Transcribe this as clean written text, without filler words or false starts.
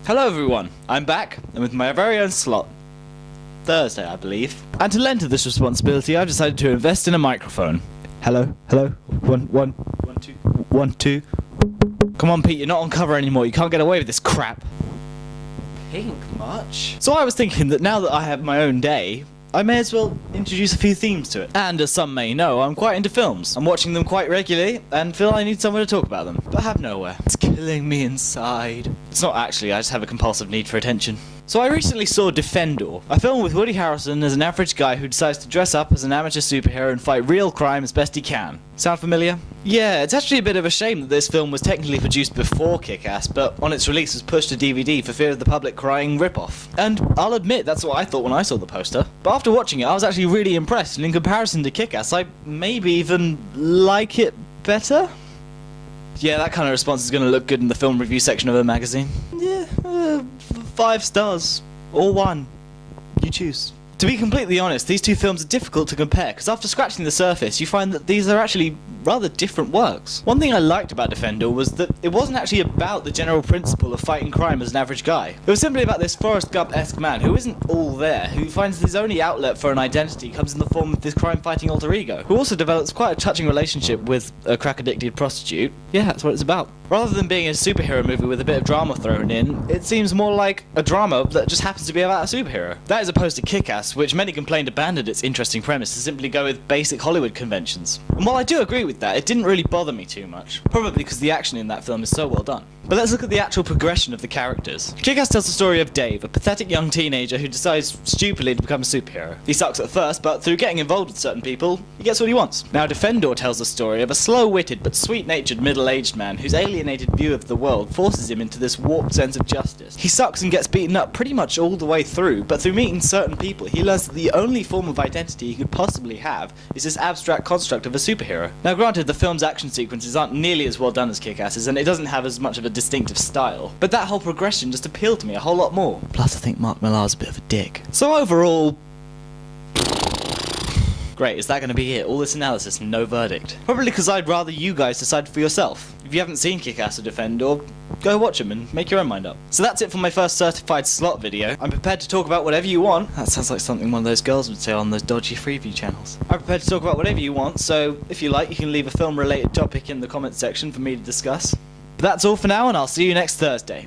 Hello everyone, I'm back, and with my very own slot. Thursday, I believe. And to lend to this responsibility, I've decided to invest in a microphone. Hello? One, two. Come on, Pete, you're not on cover anymore, you can't get away with this crap. Pink much? So I was thinking that now that I have my own day, I may as well introduce a few themes to it. And as some may know, I'm quite into films. I'm watching them quite regularly, and feel I need somewhere to talk about them. But I have nowhere. It's killing me inside. It's not actually, I just have a compulsive need for attention. So I recently saw Defendor, a film with Woody Harrelson as an average guy who decides to dress up as an amateur superhero and fight real crime as best he can. Sound familiar? Yeah, it's actually a bit of a shame that this film was technically produced before Kick-Ass, but on its release was pushed to DVD for fear of the public crying rip-off. And I'll admit, that's what I thought when I saw the poster. But after watching it, I was actually really impressed, and in comparison to Kick-Ass, I maybe even like it better? Yeah, that kind of response is going to look good in the film review section of a magazine. Yeah, 5 stars. Or 1. You choose. To be completely honest, these two films are difficult to compare, because after scratching the surface, you find that these are actually rather different works. One thing I liked about Defendor was that it wasn't actually about the general principle of fighting crime as an average guy. It was simply about this Forrest Gump-esque man who isn't all there, who finds his only outlet for an identity comes in the form of this crime-fighting alter ego, who also develops quite a touching relationship with a crack-addicted prostitute. Yeah, that's what it's about. Rather than being a superhero movie with a bit of drama thrown in, it seems more like a drama that just happens to be about a superhero. That is opposed to Kick-Ass, which many complained abandoned its interesting premise to simply go with basic Hollywood conventions. And while I do agree with that, it didn't really bother me too much, probably because the action in that film is so well done. But let's look at the actual progression of the characters. Kick-Ass tells the story of Dave, a pathetic young teenager who decides stupidly to become a superhero. He sucks at first, but through getting involved with certain people, he gets what he wants. Now Defendor tells the story of a slow-witted but sweet-natured middle-aged man whose alienated view of the world forces him into this warped sense of justice. He sucks and gets beaten up pretty much all the way through, but through meeting certain people, he learns that the only form of identity he could possibly have is this abstract construct of a superhero. Now granted, the film's action sequences aren't nearly as well done as Kick-Ass's, and it doesn't have as much of a distinctive style, but that whole progression just appealed to me a whole lot more. Plus I think Mark Millar's a bit of a dick. So overall... Great, is that going to be it? All this analysis and no verdict? Probably because I'd rather you guys decide for yourself. If you haven't seen Kick-Ass or Defendor, go watch them and make your own mind up. So that's it for my first certified slot video. I'm prepared to talk about whatever you want. That sounds like something one of those girls would say on those dodgy freeview channels. I'm prepared to talk about whatever you want, so if you like, you can leave a film-related topic in the comments section for me to discuss. But that's all for now, and I'll see you next Thursday.